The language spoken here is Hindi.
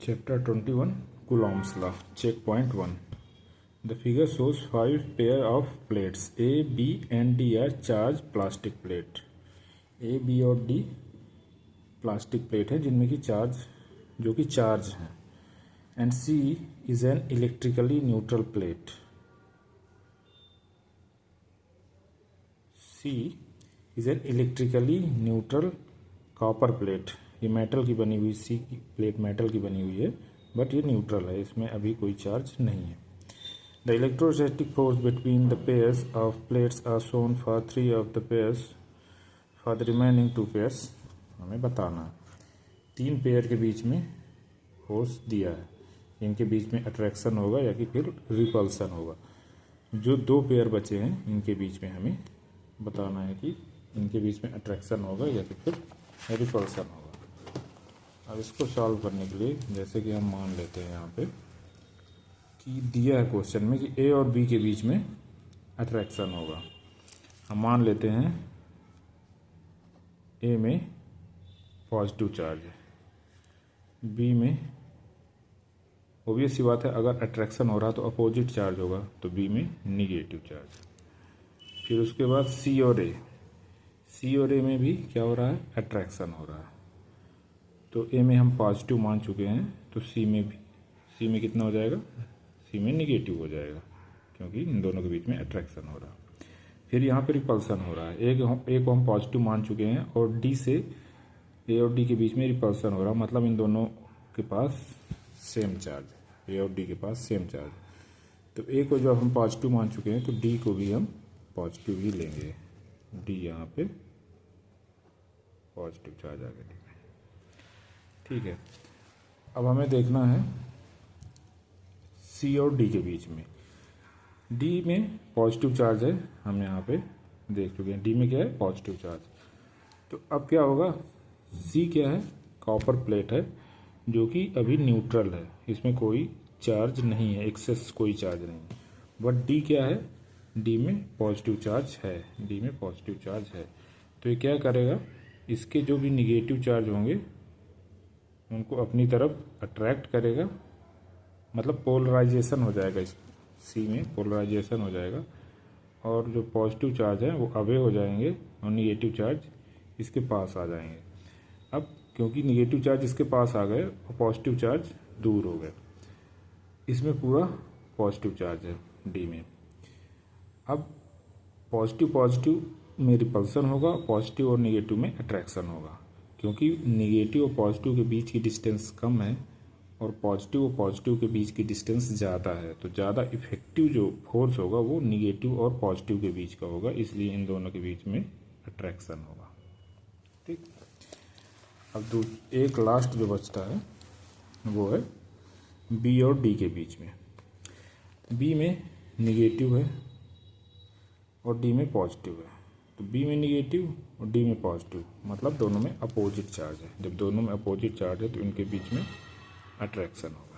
Chapter 21 Coulomb's Law. Checkpoint 1. The figure shows 5 pair of plates A, B and D are charged plastic plate. A, B और D प्लास्टिक प्लेट है जिनमें की चार्ज है. And C is an electrically neutral plate. C is an electrically neutral copper plate. ये मेटल की बनी हुई सी की प्लेट मेटल की बनी हुई है, बट ये न्यूट्रल है, इसमें अभी कोई चार्ज नहीं है. The electrostatic force between the pairs of plates are shown for 3 of the pairs. For the remaining 2 pairs हमें बताना है. 3 पेयर के बीच में फोर्स दिया है, इनके बीच में अट्रैक्शन होगा या कि फिर रिपल्सन होगा. जो 2 पेयर बचे हैं इनके बीच में हमें बताना है कि इनके बीच में अट्रैक्शन होगा या कि फिर रिपल्सन होगा. अब इसको सॉल्व करने के लिए जैसे कि हम मान लेते हैं यहाँ पे कि दिया है क्वेश्चन में कि ए और बी के बीच में अट्रैक्शन होगा. हम मान लेते हैं ए में पॉजिटिव चार्ज है, बी में ऑब्वियस सी बात है अगर अट्रैक्शन हो रहा तो अपोजिट चार्ज होगा, तो बी में निगेटिव चार्ज. फिर उसके बाद सी और ए में भी क्या हो रहा है, अट्रैक्शन हो रहा है. तो ए में हम पॉजिटिव मान चुके हैं, तो सी में कितना हो जाएगा, सी में निगेटिव हो जाएगा क्योंकि इन दोनों के बीच में अट्रैक्शन हो रहा है. फिर यहाँ पे रिपल्सन हो रहा है. ए को हम पॉजिटिव मान चुके हैं और डी से ए और डी के बीच में रिपल्सन हो रहा है, मतलब इन दोनों के पास सेम चार्ज है, ए और डी के पास सेम चार्ज. तो ए को जब हम पॉजिटिव मान चुके हैं तो डी को भी हम पॉजिटिव ही लेंगे. डी यहाँ पे पॉजिटिव चार्ज आ गया. ठीक है. अब हमें देखना है सी और डी के बीच में. डी में पॉजिटिव चार्ज है, हम यहाँ पे देख चुके हैं डी में क्या है, पॉजिटिव चार्ज. तो अब क्या होगा, सी क्या है, कॉपर प्लेट है जो कि अभी न्यूट्रल है, इसमें कोई चार्ज नहीं है, एक्सेस कोई चार्ज नहीं. बट डी क्या है, डी में पॉजिटिव चार्ज है, डी में पॉजिटिव चार्ज है. तो ये क्या करेगा, इसके जो भी निगेटिव चार्ज होंगे उनको अपनी तरफ अट्रैक्ट करेगा, मतलब पोलराइजेशन हो जाएगा. इस सी में पोलराइजेशन हो जाएगा और जो पॉजिटिव चार्ज है वो अवे हो जाएंगे और निगेटिव चार्ज इसके पास आ जाएंगे. अब क्योंकि निगेटिव चार्ज इसके पास आ गए और पॉजिटिव चार्ज दूर हो गए, इसमें पूरा पॉजिटिव चार्ज है डी में. अब पॉजिटिव में रिपल्सन होगा, पॉजिटिव और निगेटिव में अट्रैक्शन होगा. क्योंकि निगेटिव और पॉजिटिव के बीच की डिस्टेंस कम है और पॉजिटिव के बीच की डिस्टेंस ज़्यादा है, तो ज़्यादा इफेक्टिव जो फोर्स होगा वो निगेटिव और पॉजिटिव के बीच का होगा, इसलिए इन दोनों के बीच में अट्रैक्शन होगा. ठीक. अब एक लास्ट जो बचता है वो है बी और डी के बीच में. बी में निगेटिव है और डी में पॉजिटिव है. तो बी में निगेटिव और डी में पॉजिटिव, मतलब दोनों में अपोजिट चार्ज है. जब दोनों में अपोजिट चार्ज है तो इनके बीच में अट्रैक्शन होगा.